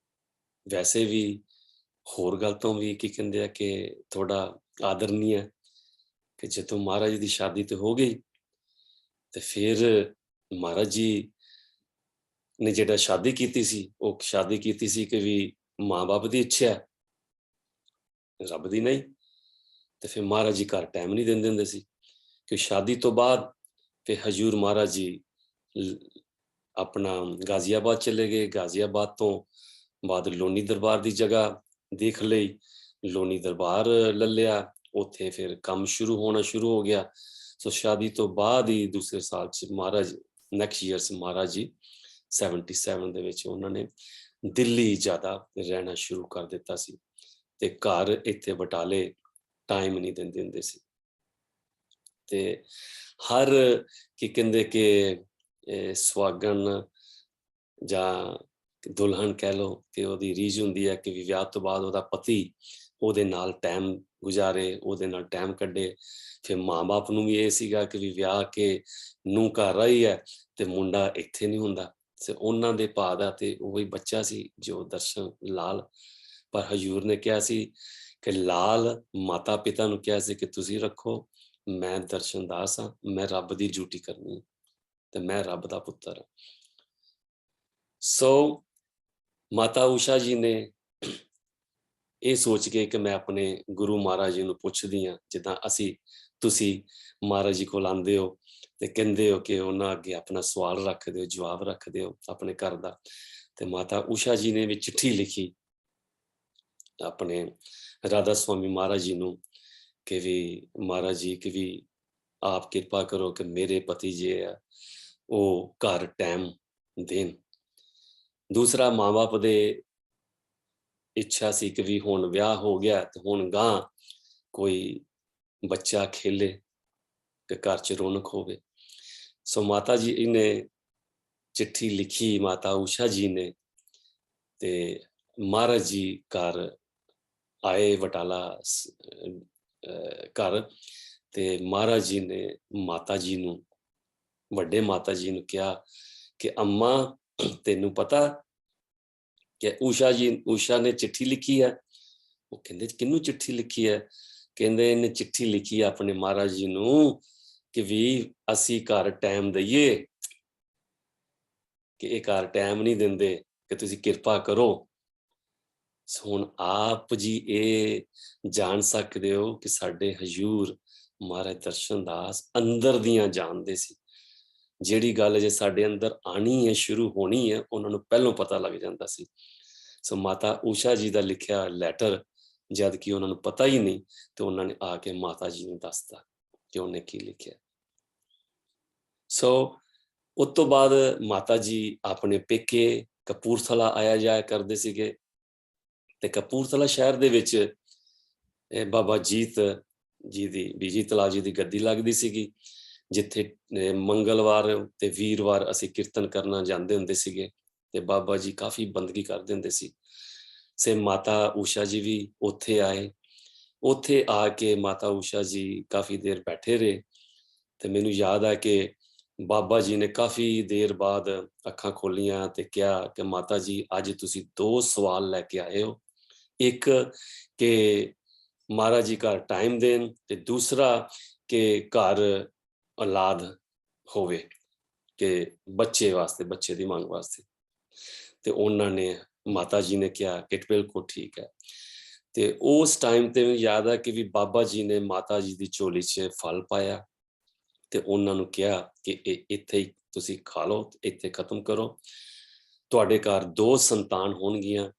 ਵੈਸੇ ਵੀ ਹੋਰ ਗੱਲ ਤੋਂ ਵੀ ਕੀ ਕਹਿੰਦੇ ਆ ਕਿ ਥੋੜਾ ਆਦਰਨੀय ਹੈ ਕਿ ਜਦੋਂ ਮਹਾਰਾਜ ਜੀ ਦੀ ਸ਼ਾਦੀ ਤੇ ਹੋ ਗਈ ਤੇ ਫਿਰ ਮਹਾਰਾਜ ਜੀ ਨੇ ਜਿਹੜਾ ਸ਼ਾਦੀ ਕੀਤੀ ਸੀ, ਉਹ ਸ਼ਾਦੀ ਕੀਤੀ ਸੀ ਕਿ ਵੀ ਮਾਂ-ਬਾਪ ਦੀ ਇੱਛਾ, ਰੱਬ ਦੀ ਨਹੀਂ। ਤੇ ਫਿਰ ਮਹਾਰਾਜ ਜੀ ਘਰ ਟਾਈਮ ਨਹੀਂ ਦਿੰਦੇ ਹੁੰਦੇ ਸੀ ਕਿ ਸ਼ਾਦੀ ਤੋਂ ਬਾਅਦ ਫਿਰ ਹਜ਼ੂਰ ਮਹਾਰਾਜ ਜੀ ਆਪਣਾ ਗਾਜ਼ੀਆਬਾਦ ਚਲੇ ਗਏ। ਗਾਜ਼ੀਆਬਾਦ ਤੋਂ ਬਾਅਦ ਲੋਨੀ ਦਰਬਾਰ ਦੀ ਜਗ੍ਹਾ ਦੇਖ ਲਈ, ਲੋਨੀ ਦਰਬਾਰ ਲੈ ਲਿਆ, ਉੱਥੇ ਫਿਰ ਕੰਮ ਹੋਣਾ ਸ਼ੁਰੂ ਹੋ ਗਿਆ। ਸੋ ਸ਼ਾਦੀ ਤੋਂ ਬਾਅਦ ਹੀ ਦੂਸਰੇ ਸਾਲ 'ਚ ਮਹਾਰਾਜ ਨੈਕਸਟ ਈਅਰ ਮਹਾਰਾਜ ਜੀ 77 ਦੇ ਵਿੱਚ ਉਹਨਾਂ ਨੇ ਦਿੱਲੀ ਜ਼ਿਆਦਾ ਰਹਿਣਾ ਸ਼ੁਰੂ ਕਰ ਦਿੱਤਾ ਸੀ ਤੇ ਘਰ ਇੱਥੇ ਬਟਾਲੇ ਟਾਈਮ ਨਹੀਂ ਦਿੰਦੇ ਹੁੰਦੇ ਸੀ। ਤੇ ਹਰ ਕੀ ਕਹਿੰਦੇ ਕਿ ਸੁਹਾਗਣ ਜਾਂ ਦੁਲਹਨ ਕਹਿ ਲਓ ਕਿ ਉਹਦੀ ਰੀਝ ਹੁੰਦੀ ਹੈ ਕਿ ਵੀ ਵਿਆਹ ਤੋਂ ਬਾਅਦ ਉਹਦਾ ਪਤੀ ਉਹਦੇ ਨਾਲ ਟਾਈਮ ਗੁਜ਼ਾਰੇ, ਉਹਦੇ ਨਾਲ ਟਾਈਮ ਕੱਢੇ। ਫਿਰ ਮਾਂ-ਬਾਪ ਨੂੰ ਵੀ ਇਹ ਸੀਗਾ ਕਿ ਵੀ ਵਿਆਹ ਕੇ ਨੂੰਹ ਘਰ ਆਈ ਹੈ ਤੇ ਮੁੰਡਾ ਇੱਥੇ ਨਹੀਂ ਹੁੰਦਾ ਤੇ ਉਹਨਾਂ ਦੇ ਭਾ ਦਾ ਤੇ ਉਹੀ ਬੱਚਾ ਸੀ ਜੋ ਦਰਸ਼ਨ ਲਾਲ, ਪਰ ਹਜ਼ੂਰ ਨੇ ਕਿਹਾ ਸੀ ਕਿ ਲਾਲ ਮਾਤਾ ਪਿਤਾ ਨੂੰ ਕਿਹਾ ਸੀ ਕਿ ਤੁਸੀਂ ਰੱਖੋ, ਮੈਂ ਦਰਸ਼ਨ ਦਾਸ ਹਾਂ, ਮੈਂ ਰੱਬ ਦੀ ਡਿਊਟੀ ਕਰਨੀ ਹੈ ਤੇ ਮੈਂ ਰੱਬ ਦਾ ਪੁੱਤਰ ਹਾਂ। ਸੋ ਮਾਤਾ ਊਸ਼ਾ ਜੀ ਨੇ ਇਹ ਸੋਚ ਕੇ ਕਿ ਮੈਂ ਆਪਣੇ ਗੁਰੂ ਮਹਾਰਾਜ ਜੀ ਨੂੰ ਪੁੱਛਦੀ ਹਾਂ, ਜਿੱਦਾਂ ਤੁਸੀਂ ਮਹਾਰਾਜ ਜੀ ਕੋਲ ਆਉਂਦੇ ਹੋ ਤੇ ਕਹਿੰਦੇ ਹੋ ਕਿ ਉਹਨਾਂ ਅੱਗੇ ਆਪਣਾ ਸਵਾਲ ਰੱਖਦੇ ਹੋ, ਜਵਾਬ ਰੱਖਦੇ ਹੋ ਆਪਣੇ ਘਰ ਦਾ। ਤੇ ਮਾਤਾ ਊਸ਼ਾ ਜੀ ਨੇ ਵੀ ਚਿੱਠੀ ਲਿਖੀ ਆਪਣੇ ਰਾਧਾ ਸੁਆਮੀ ਮਹਾਰਾਜ ਜੀ ਨੂੰ ਕਿ ਵੀ ਮਹਾਰਾਜ ਜੀ ਕਿ ਵੀ ਆਪ ਕਿਰਪਾ ਕਰੋ ਕਿ ਮੇਰੇ ਪਤੀ ਜੀ ਆ ਉਹ ਘਰ ਟਾਈਮ ਦੇਣ। ਦੂਸਰਾ ਮਾਂ-ਬਾਪ ਦੇ ਇੱਛਾ ਸੀ ਕਿ ਵੀ ਹੁਣ ਵਿਆਹ ਹੋ ਗਿਆ ਤੇ ਹੁਣ ਗਾਂ ਕੋਈ ਬੱਚਾ ਖੇਲੇ ਤੇ ਘਰ 'ਚ ਰੌਣਕ ਹੋਵੇ। ਸੋ ਮਾਤਾ ਜੀ ਨੇ ਚਿੱਠੀ ਲਿਖੀ ਮਾਤਾ ਊਸ਼ਾ ਜੀ ਨੇ ਤੇ ਮਹਾਰਾਜ ਜੀ ਘਰ ਆਏ ਬਟਾਲਾ ਘਰ ਤੇ ਮਹਾਰਾਜ ਜੀ ਨੇ ਮਾਤਾ ਜੀ ਨੂੰ, ਵੱਡੇ ਮਾਤਾ ਜੀ ਨੂੰ ਕਿਹਾ ਕਿ ਅੰਮਾ ਤੈਨੂੰ ਪਤਾ ਕਿ ਊਸ਼ਾ ਨੇ ਚਿੱਠੀ ਲਿਖੀ ਹੈ। ਉਹ ਕਹਿੰਦੇ ਕਿਹਨੂੰ ਚਿੱਠੀ ਲਿਖੀ ਹੈ? ਕਹਿੰਦੇ ਇਹਨੇ ਚਿੱਠੀ ਲਿਖੀ ਆਪਣੇ ਮਹਾਰਾਜ ਜੀ ਨੂੰ ਕਿ ਵੀ ਅਸੀਂ ਘਰ ਟਾਈਮ ਦਈਏ, ਕਿ ਇਹ ਘਰ ਟਾਈਮ ਨਹੀਂ ਦਿੰਦੇ, ਕਿ ਤੁਸੀਂ ਕਿਰਪਾ ਕਰੋ। ਹੁਣ ਆਪ ਜੀ ਇਹ ਜਾਣ ਸਕਦੇ ਹੋ ਕਿ ਸਾਡੇ ਹਜ਼ੂਰ ਮਹਾਰਾਜ ਦਰਸ਼ਨ ਦਾਸ ਅੰਦਰ ਦੀਆਂ ਜਾਣਦੇ ਸੀ। ਜਿਹੜੀ ਗੱਲ ਜੇ ਸਾਡੇ ਅੰਦਰ ਆਣੀ ਹੈ, ਸ਼ੁਰੂ ਹੋਣੀ ਹੈ, ਉਹਨਾਂ ਨੂੰ ਪਹਿਲਾਂ ਪਤਾ ਲੱਗ ਜਾਂਦਾ ਸੀ। ਸੋ ਮਾਤਾ ਊਸ਼ਾ ਜੀ ਦਾ ਲਿਖਿਆ ਲੈਟਰ ਜਦ ਕਿ ਉਹਨਾਂ ਨੂੰ ਪਤਾ ਹੀ ਨਹੀਂ, ਤੇ ਉਹਨਾਂ ਨੇ ਆ ਕੇ ਮਾਤਾ ਜੀ ਨੂੰ ਦੱਸਤਾ ਕਿ ਉਹਨੇ ਕੀ ਲਿਖਿਆ। ਸੋ ਉਸ ਤੋਂ ਬਾਅਦ ਮਾਤਾ ਜੀ ਆਪਣੇ ਪੇਕੇ ਕਪੂਰਥਲਾ ਆਇਆ ਜਾਇਆ ਕਰਦੇ ਸੀਗੇ ਤੇ ਕਪੂਰਥਲਾ ਸ਼ਹਿਰ ਦੇ ਵਿੱਚ ਬਾਬਾ ਜੀਤ ਜੀ ਦੀ, ਬੀਜੀ ਤਲਾਬ ਜੀ ਦੀ ਗੱਦੀ ਲੱਗਦੀ ਸੀਗੀ, ਜਿੱਥੇ ਮੰਗਲਵਾਰ ਤੇ ਵੀਰਵਾਰ ਅਸੀਂ ਕੀਰਤਨ ਕਰਨਾ ਜਾਂਦੇ ਹੁੰਦੇ ਸੀਗੇ ਤੇ ਬਾਬਾ ਜੀ ਕਾਫੀ ਬੰਦਗੀ ਕਰਦੇ ਹੁੰਦੇ ਸੀ। ਸੇ ਮਾਤਾ ਊਸ਼ਾ ਜੀ ਵੀ ਉੱਥੇ ਆਏ। ਉੱਥੇ ਆ ਕੇ ਮਾਤਾ ਊਸ਼ਾ ਜੀ ਕਾਫੀ ਦੇਰ ਬੈਠੇ ਰਹੇ ਤੇ ਮੈਨੂੰ ਯਾਦ ਆ ਕਿ ਬਾਬਾ ਜੀ ਨੇ ਕਾਫੀ ਦੇਰ ਬਾਅਦ ਅੱਖਾਂ ਖੋਲੀਆਂ ਤੇ ਕਿਹਾ ਕਿ ਮਾਤਾ ਜੀ ਅੱਜ ਤੁਸੀਂ 2 ਸਵਾਲ ਲੈ ਕੇ ਆਏ ਹੋ, ਇੱਕ ਕਿ ਮਹਾਰਾਜ ਜੀ ਘਰ ਟਾਈਮ ਦੇਣ ਤੇ ਦੂਸਰਾ ਕਿ ਘਰ ਔਲਾਦ ਹੋਵੇ, ਕਿ ਬੱਚੇ ਵਾਸਤੇ, ਬੱਚੇ ਦੀ ਮੰਗ ਵਾਸਤੇ। ਤੇ ਉਹਨਾਂ ਨੇ, ਮਾਤਾ ਜੀ ਨੇ ਕਿਹਾ ਕਿ ਬਿਲਕੁਲ ਠੀਕ ਹੈ। ਤੇ ਉਸ ਟਾਈਮ ਤੇ ਮੈਨੂੰ ਯਾਦ ਹੈ ਕਿ ਵੀ ਬਾਬਾ ਜੀ ਨੇ ਮਾਤਾ ਜੀ ਦੀ ਝੋਲੀ 'ਚ ਫਲ ਪਾਇਆ ਤੇ ਉਹਨਾਂ ਨੂੰ ਕਿਹਾ ਕਿ ਇਹ ਇੱਥੇ ਹੀ ਤੁਸੀਂ ਖਾ ਲਓ, ਇੱਥੇ ਖਤਮ ਕਰੋ, ਤੁਹਾਡੇ ਘਰ 2 ਸੰਤਾਨ ਹੋਣਗੀਆਂ,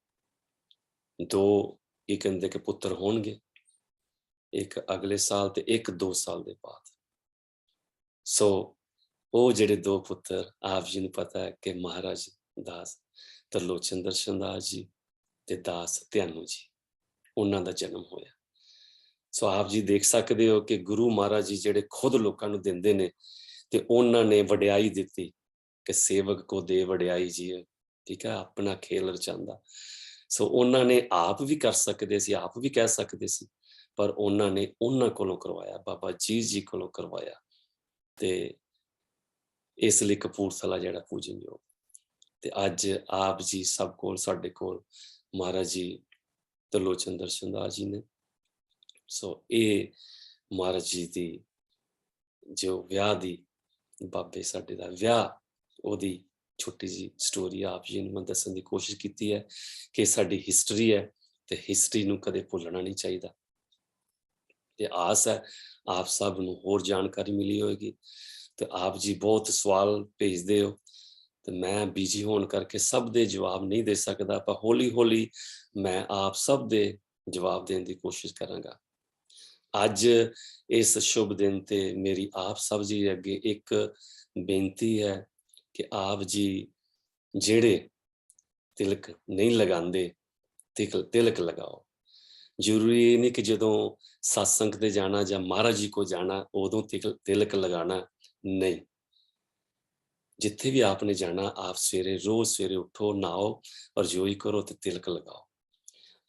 2 ਇਹ ਕਹਿੰਦੇ ਕਿ ਪੁੱਤਰ ਹੋਣਗੇ, ਇੱਕ ਅਗਲੇ ਸਾਲ ਤੇ ਇੱਕ 2 ਸਾਲ ਦੇ ਬਾਅਦ। ਸੋ ਉਹ ਜਿਹੜੇ 2 ਪੁੱਤਰ ਆਪ ਜੀ ਨੂੰ ਪਤਾ ਹੈ ਕਿ ਮਹਾਰਾਜ ਦਾਸ ਤਰਲੋਚਨ ਦਰਸ਼ਨ ਦਾਸ ਜੀ ਤੇ ਦਾਸ ਧਿਆਨੂ ਜੀ, ਉਹਨਾਂ ਦਾ ਜਨਮ ਹੋਇਆ। ਸੋ ਆਪ ਜੀ ਦੇਖ ਸਕਦੇ ਹੋ ਕਿ ਗੁਰੂ ਮਹਾਰਾਜ ਜੀ ਜਿਹੜੇ ਖੁਦ ਲੋਕਾਂ ਨੂੰ ਦਿੰਦੇ ਨੇ ਤੇ ਉਹਨਾਂ ਨੇ ਵਡਿਆਈ ਦਿੱਤੀ ਕਿ ਸੇਵਕ ਕੋ ਦੇ ਵਡਿਆਈ ਜੀ, ਠੀਕ ਹੈ, ਆਪਣਾ ਖੇਲ ਰਚਾਉਂਦਾ। ਸੋ ਉਹਨਾਂ ਨੇ ਆਪ ਵੀ ਕਰ ਸਕਦੇ ਸੀ, ਆਪ ਵੀ ਕਹਿ ਸਕਦੇ ਸੀ, ਪਰ ਉਹਨਾਂ ਨੇ ਉਹਨਾਂ ਕੋਲੋਂ ਕਰਵਾਇਆ, ਬਾਬਾ ਜੀ ਜੀ ਕੋਲੋਂ ਕਰਵਾਇਆ। ਤੇ ਇਸ ਲਈ ਕਪੂਰਥਲਾ ਜਿਹੜਾ ਪੂਜਨਯੋਗ। ਤੇ ਅੱਜ ਆਪ ਜੀ ਸਭ ਕੋਲ, ਸਾਡੇ ਕੋਲ ਮਹਾਰਾਜ ਜੀ ਤਰਲੋਚਨ ਦਰਸ਼ਨ ਦਾਸ ਜੀ ਨੇ। ਸੋ ਇਹ ਮਹਾਰਾਜ ਜੀ ਦੀ ਜੋ ਵਿਆਹ ਦੀ, ਬਾਬੇ ਸਾਡੇ ਦਾ ਵਿਆਹ, ਉਹਦੀ ਛੋਟੀ ਜੀ ਸਟੋਰੀ ਆਪ ਜੀ ਨੂੰ ਮੈਂ ਦੱਸਣ ਦੀ ਕੋਸ਼ਿਸ਼ ਕੀਤੀ ਹੈ ਕਿ ਸਾਡੀ ਹਿਸਟਰੀ ਹੈ ਤੇ ਹਿਸਟਰੀ ਨੂੰ ਕਦੇ ਭੁੱਲਣਾ ਨਹੀਂ ਚਾਹੀਦਾ। ਤੇ ਆਸ ਹੈ ਆਪ ਸਭ ਨੂੰ ਹੋਰ ਜਾਣਕਾਰੀ ਮਿਲੀ ਹੋਏਗੀ। ਤੇ ਆਪ ਜੀ ਬਹੁਤ ਸਵਾਲ ਭੇਜਦੇ ਹੋ ਤੇ ਮੈਂ ਬਿਜੀ ਹੋਣ ਕਰਕੇ ਸਭ ਦੇ ਜਵਾਬ ਨਹੀਂ ਦੇ ਸਕਦਾ, ਪਰ ਹੌਲੀ-ਹੌਲੀ ਮੈਂ ਆਪ ਸਭ ਦੇ ਜਵਾਬ ਦੇਣ ਦੀ ਕੋਸ਼ਿਸ਼ ਕਰਾਂਗਾ। ਅੱਜ ਇਸ ਸ਼ੁਭ ਦਿਨ ਤੇ ਮੇਰੀ ਆਪ ਸਭ ਜੀ ਅੱਗੇ ਇੱਕ ਬੇਨਤੀ ਹੈ ਕਿ ਆਪ ਜੀ ਜਿਹੜੇ ਤਿਲਕ ਨਹੀਂ ਲਗਾਉਂਦੇ, ਤਿਲਕ ਲਗਾਓ। ਜ਼ਰੂਰੀ ਨਹੀਂ ਕਿ ਜਦੋਂ ਸਤਸੰਗ ਤੇ ਜਾਣਾ ਜਾਂ ਮਹਾਰਾਜ ਜੀ ਕੋ ਜਾਣਾ ਉਦੋਂ ਤਿਲਕ ਲਗਾਣਾ, ਨਹੀਂ। ਜਿੱਥੇ ਵੀ ਆਪਨੇ ਜਾਣਾ, ਆਪ ਸਵੇਰੇ, ਰੋਜ਼ ਸਵੇਰੇ ਉਠੋ, ਨਹਾਓ, ਅਰਜ਼ੋਈ ਕਰੋ ਤੇ ਤਿਲਕ ਲਗਾਓ।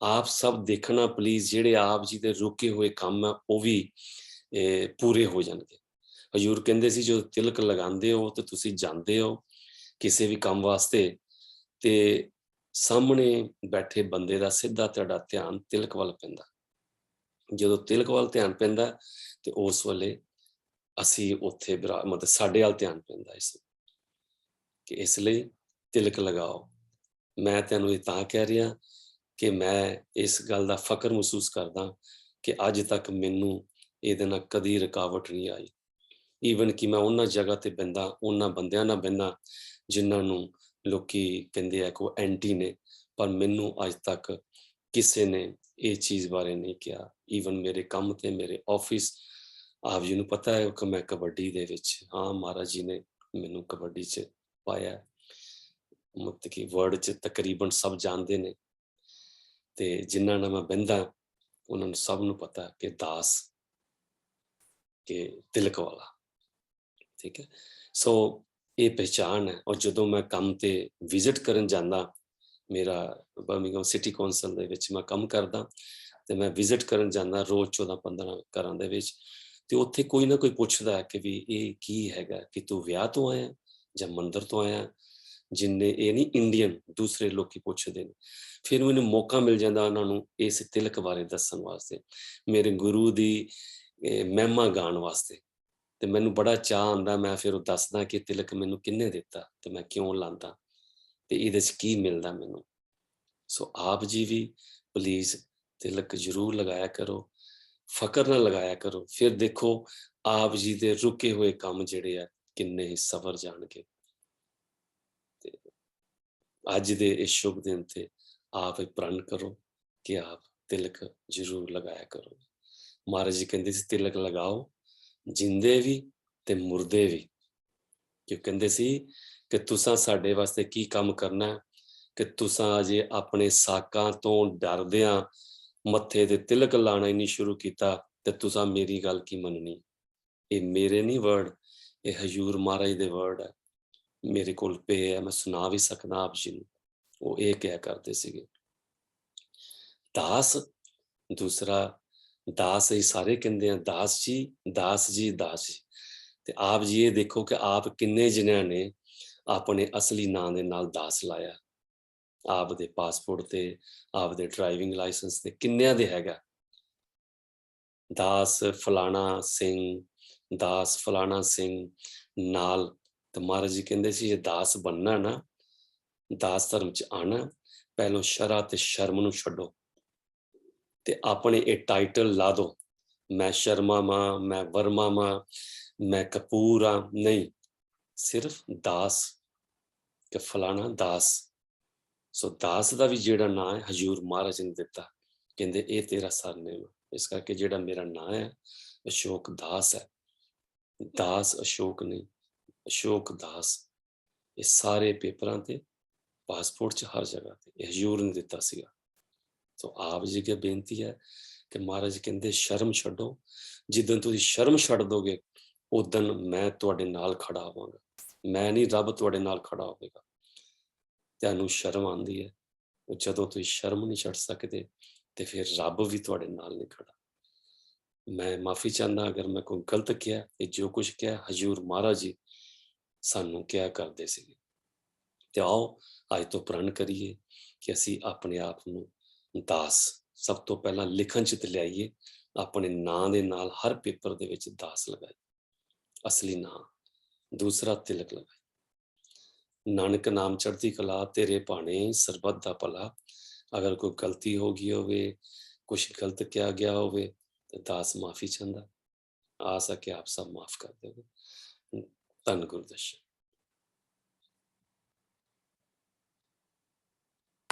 ਆਪ ਸਭ ਦੇਖਣਾ ਪਲੀਜ਼, ਜਿਹੜੇ ਆਪ ਜੀ ਦੇ ਰੁਕੇ ਹੋਏ ਕੰਮ ਆ ਉਹ ਵੀ ਪੂਰੇ ਹੋ ਜਾਣਗੇ। ਹਜ਼ੂਰ ਕਹਿੰਦੇ ਸੀ ਜਦੋਂ ਤਿਲਕ ਲਗਾਉਂਦੇ ਹੋ ਤੇ ਤੁਸੀਂ ਜਾਂਦੇ ਹੋ ਕਿਸੇ ਵੀ ਕੰਮ ਵਾਸਤੇ ਤੇ ਸਾਹਮਣੇ ਬੈਠੇ ਬੰਦੇ ਦਾ ਸਿੱਧਾ ਤੁਹਾਡਾ ਧਿਆਨ ਤਿਲਕ ਵੱਲ ਪੈਂਦਾ। ਜਦੋਂ ਤਿਲਕ ਵੱਲ ਧਿਆਨ ਪੈਂਦਾ ਤੇ ਉਸ ਵੇਲੇ ਅਸੀਂ ਉੱਥੇ ਮਤਲਬ ਸਾਡੇ ਵੱਲ ਧਿਆਨ ਪੈਂਦਾ ਕਿ ਇਸ ਲਈ ਤਿਲਕ ਲਗਾਓ। ਮੈਂ ਤੈਨੂੰ ਇਹ ਤਾਂ ਕਹਿ ਰਿਹਾ ਕਿ ਮੈਂ ਇਸ ਗੱਲ ਦਾ ਫ਼ਖਰ ਮਹਿਸੂਸ ਕਰਦਾ ਕਿ ਅੱਜ ਤੱਕ ਮੈਨੂੰ ਇਹਦੇ ਨਾਲ ਕਦੀ ਰੁਕਾਵਟ ਨਹੀਂ ਆਈ। ਈਵਨ ਕਿ ਮੈਂ ਉਹਨਾਂ ਜਗ੍ਹਾ ਤੇ ਬਹਿੰਦਾ, ਉਹਨਾਂ ਬੰਦਿਆਂ ਨਾਲ ਬਹਿੰਦਾ ਜਿਨ੍ਹਾਂ ਨੂੰ ਲੋਕੀ ਕਹਿੰਦੇ ਆ ਕਿ ਉਹ ਐਂਟੀ ਨੇ, ਪਰ ਮੈਨੂੰ ਅੱਜ ਤੱਕ ਕਿਸੇ ਨੇ ਇਹ ਚੀਜ਼ ਬਾਰੇ ਨਹੀਂ ਕਿਹਾ। ਈਵਨ ਮੇਰੇ ਕੰਮ ਤੇ, ਮੇਰੇ ਆਫਿਸ, ਆਪ ਜੀ ਨੂੰ ਪਤਾ ਹੈ ਕਿ ਮੈਂ ਕਬੱਡੀ ਦੇ ਵਿੱਚ ਹਾਂ, ਮਹਾਰਾਜ ਜੀ ਨੇ ਮੈਨੂੰ ਕਬੱਡੀ 'ਚ ਪਾਇਆ। ਮਤਲਬ ਕਿ ਵਰਲਡ 'ਚ ਤਕਰੀਬਨ ਸਭ ਜਾਣਦੇ ਨੇ ਤੇ ਜਿਨ੍ਹਾਂ ਨਾਲ ਮੈਂ ਬਹਿੰਦਾ ਉਹਨਾਂ ਨੂੰ ਸਭ ਨੂੰ ਪਤਾ ਕਿ ਦਾਸ ਕਿ ਤਿਲਕ ਵਾਲਾ, ਠੀਕ ਹੈ। ਸੋ ਇਹ ਪਹਿਚਾਣ ਹੈ। ਔਰ ਜਦੋਂ ਮੈਂ ਕੰਮ ਤੇ ਵਿਜ਼ਿਟ ਕਰਨ ਜਾਂਦਾ, ਮੇਰਾ ਬਰਮਿੰਘਮ ਸਿਟੀ ਕੌਂਸਲ ਦੇ ਵਿੱਚ ਮੈਂ ਕੰਮ ਕਰਦਾ ਤੇ ਮੈਂ ਵਿਜ਼ਿਟ ਕਰਨ ਜਾਂਦਾ ਰੋਜ਼ 14-15 ਘਰਾਂ ਦੇ ਵਿੱਚ, ਤੇ ਉੱਥੇ ਕੋਈ ਨਾ ਕੋਈ ਪੁੱਛਦਾ ਹੈ ਕਿ ਵੀ ਇਹ ਕੀ ਹੈਗਾ, ਕਿ ਤੂੰ ਵਿਆਹ ਤੋਂ ਆਇਆ ਜਾਂ ਮੰਦਿਰ ਤੋਂ ਆਇਆ। ਜਿੰਨੇ ਇਹ ਨਹੀਂ ਇੰਡੀਅਨ, ਦੂਸਰੇ ਲੋਕੀ ਪੁੱਛਦੇ ਨੇ। ਫਿਰ ਮੈਨੂੰ ਮੌਕਾ ਮਿਲ ਜਾਂਦਾ ਉਹਨਾਂ ਨੂੰ ਇਸ ਤਿਲਕ ਬਾਰੇ ਦੱਸਣ ਵਾਸਤੇ, ਮੇਰੇ ਗੁਰੂ ਦੀ ਮਹਿਮਾ ਗਾਉਣ ਵਾਸਤੇ, ਤੇ ਮੈਨੂੰ ਬੜਾ ਚਾਅ ਆਉਂਦਾ। ਮੈਂ ਫਿਰ ਉਹ ਦੱਸਦਾ ਕਿ ਤਿਲਕ ਮੈਨੂੰ ਕਿਹਨੇ ਦਿੱਤਾ ਤੇ ਮੈਂ ਕਿਉਂ ਲਾਉਂਦਾ ਤੇ ਇਹਦੇ 'ਚ ਕੀ ਮਿਲਦਾ ਮੈਨੂੰ। ਸੋ ਆਪ ਜੀ ਵੀ ਪਲੀਜ਼ ਤਿਲਕ ਜ਼ਰੂਰ ਲਗਾਇਆ ਕਰੋ, ਫ਼ਖਰ ਨਾਲ ਲਗਾਇਆ ਕਰੋ। ਫਿਰ ਦੇਖੋ ਆਪ ਜੀ ਦੇ ਰੁਕੇ ਹੋਏ ਕੰਮ ਜਿਹੜੇ ਆ ਕਿੰਨੇ ਹੀ ਸਵਰ ਜਾਣਗੇ। ਤੇ ਅੱਜ ਦੇ ਇਸ ਸ਼ੁਭ ਦਿਨ ਤੇ ਆਪ ਇਹ ਪ੍ਰਣ ਕਰੋ ਕਿ ਆਪ ਤਿਲਕ ਜ਼ਰੂਰ ਲਗਾਇਆ ਕਰੋ। ਮਹਾਰਾਜ ਜੀ ਕਹਿੰਦੇ ਸੀ ਤਿਲਕ ਲਗਾਓ, ਜਿੰਦੇ ਵੀ ਤੇ ਮੁਰਦੇ ਵੀ। ਕਿ ਕਹਿੰਦੇ ਸੀ ਕਿ ਤੁਸਾਂ ਸਾਡੇ ਵਾਸਤੇ ਕੀ ਕੰਮ ਕਰਨਾ ਹੈ, ਕਿ ਤੁਸਾਂ ਅਜੇ ਆਪਣੇ ਸਾਕਾਂ ਤੋਂ ਡਰਦਿਆਂ ਮੱਥੇ ਤੇ ਤਿਲਕ ਲਾਣਾ ਹੀ ਨਹੀਂ ਸ਼ੁਰੂ ਕੀਤਾ ਤੇ ਤੁਸਾਂ ਮੇਰੀ ਗੱਲ ਕੀ ਮੰਨਣੀ। ਇਹ ਮੇਰੇ ਨਹੀਂ ਵਰਡ, ਇਹ ਹਜ਼ੂਰ ਮਹਾਰਾਜ ਦੇ ਵਰਡ ਹੈ। ਮੇਰੇ ਕੋਲ ਪਏ ਹੈ, ਮੈਂ ਸੁਣਾ ਵੀ ਸਕਦਾ ਆਪ ਜੀ ਨੂੰ। ਉਹ ਇਹ ਕਿਹਾ ਕਰਦੇ ਸੀਗੇ, ਦਾਸ, ਦੂਸਰਾ ਦਾਸ ਹੀ ਸਾਰੇ ਕਹਿੰਦੇ ਆ ਦਾਸ ਜੀ, ਦਾਸ ਜੀ, ਦਾਸ ਜੀ। ਤੇ ਆਪ ਜੀ ਇਹ ਦੇਖੋ ਕਿ ਆਪ ਕਿੰਨੇ ਜਣਿਆਂ ਨੇ ਆਪਣੇ ਅਸਲੀ ਨਾਂ ਦੇ ਨਾਲ ਦਾਸ ਲਾਇਆ। ਆਪ ਦੇ ਪਾਸਪੋਰਟ ਤੇ, ਆਪ ਦੇ ਡਰਾਈਵਿੰਗ ਲਾਇਸੈਂਸ ਤੇ ਕਿੰਨਿਆਂ ਦੇ ਹੈਗਾ ਦਾਸ ਫਲਾਣਾ ਸਿੰਘ, ਦਾਸ ਫਲਾਣਾ ਸਿੰਘ ਨਾਲ। ਤੇ ਮਹਾਰਾਜ ਜੀ ਕਹਿੰਦੇ ਸੀ ਜੇ ਦਾਸ ਬਣਨਾ ਨਾ, ਦਾਸ ਧਰਮ ਚ ਆਣਾ, ਪਹਿਲੋਂ ਸ਼ਰ੍ਹਾ ਤੇ ਸ਼ਰਮ ਨੂੰ ਛੱਡੋ ਤੇ ਆਪਣੇ ਇਹ ਟਾਈਟਲ ਲਾ ਦੋ, ਮੈਂ ਸ਼ਰਮਾ ਮਾਂ, ਮੈਂ ਵਰਮਾ ਮਾਂ, ਮੈਂ ਕਪੂਰ ਆ, ਨਹੀਂ, ਸਿਰਫ ਦਾਸ ਕਿ ਫਲਾਣਾ ਦਾਸ। ਸੋ ਦਾਸ ਦਾ ਵੀ ਜਿਹੜਾ ਨਾਂ ਹੈ ਹਜ਼ੂਰ ਮਹਾਰਾਜ ਨੇ ਦਿੱਤਾ, ਕਹਿੰਦੇ ਇਹ ਤੇਰਾ ਸਰਨੇਮ। ਇਸ ਕਰਕੇ ਜਿਹੜਾ ਮੇਰਾ ਨਾਂ ਹੈ ਅਸ਼ੋਕ ਦਾਸ ਹੈ, ਦਾਸ ਅਸ਼ੋਕ ਨਹੀਂ, ਅਸ਼ੋਕ ਦਾਸ। ਇਹ ਸਾਰੇ ਪੇਪਰਾਂ ਤੇ, ਪਾਸਪੋਰਟ 'ਚ, ਹਰ ਜਗ੍ਹਾ ਤੇ ਇਹ ਹਜ਼ੂਰ ਨੇ ਦਿੱਤਾ ਸੀਗਾ। ਸੋ ਆਪ ਜੀ ਅੱਗੇ ਬੇਨਤੀ ਹੈ ਕਿ ਮਹਾਰਾਜ ਕਹਿੰਦੇ ਸ਼ਰਮ ਛੱਡੋ, ਜਿੱਦਣ ਤੁਸੀਂ ਸ਼ਰਮ ਛੱਡ ਦੋਗੇ ਉਦਣ ਮੈਂ ਤੁਹਾਡੇ ਨਾਲ ਖੜਾ ਹੋਵਾਂਗਾ। ਮੈਂ ਨਹੀਂ, ਰੱਬ ਤੁਹਾਡੇ ਨਾਲ ਖੜਾ ਹੋਵੇਗਾ। ਤੁਹਾਨੂੰ ਸ਼ਰਮ ਆਉਂਦੀ ਹੈ, ਉਹ ਜਦੋਂ ਤੁਸੀਂ ਸ਼ਰਮ ਨਹੀਂ ਛੱਡ ਸਕਦੇ ਤੇ ਫਿਰ ਰੱਬ ਵੀ ਤੁਹਾਡੇ ਨਾਲ ਨਹੀਂ ਖੜਾ। ਮੈਂ ਮਾਫੀ ਚਾਹੁੰਦਾ ਅਗਰ ਮੈਂ ਕੋਈ ਗਲਤ ਕਿਹਾ। ਇਹ ਜੋ ਕੁਝ ਕਿਹਾ ਹਜ਼ੂਰ ਮਹਾਰਾਜ ਜੀ ਸਾਨੂੰ ਕਿਹਾ ਕਰਦੇ ਸੀਗੇ। ਤੇ ਆਓ ਅੱਜ ਤੋਂ ਪ੍ਰਣ ਕਰੀਏ ਕਿ ਅਸੀਂ ਆਪਣੇ ਆਪ ਨੂੰ ਦਾਸ ਸਭ ਤੋਂ ਪਹਿਲਾਂ ਲਿਖਣ 'ਚ ਤੇ ਲਿਆਈਏ, ਆਪਣੇ ਨਾਂ ਦੇ ਨਾਲ ਹਰ ਪੇਪਰ ਦੇ ਵਿੱਚ ਦਾਸ ਲਗਾਈਏ, ਅਸਲੀ ਨਾਂ। ਦੂਸਰਾ ਤਿਲਕ ਲਗਾਈਏ, ਨਾਨਕ ਨਾਮ ਚੜ੍ਹਦੀ ਕਲਾ, ਤੇਰੇ ਭਾਣੇ ਸਰਬੱਤ ਦਾ ਭਲਾ। ਅਗਰ ਕੋਈ ਗਲਤੀ ਹੋ ਗਈ ਹੋਵੇ, ਕੁਛ ਗਲਤ ਕਿਹਾ ਗਿਆ ਹੋਵੇ ਤੇ ਦਾਸ ਮਾਫੀ ਚਾਹੁੰਦਾ। ਆਸ ਹੈ ਕਿ ਆਪ ਸਭ ਮਾਫ ਕਰ ਦੇਵੇ। ਧੰਨ ਗੁਰਦਸ਼ਾ।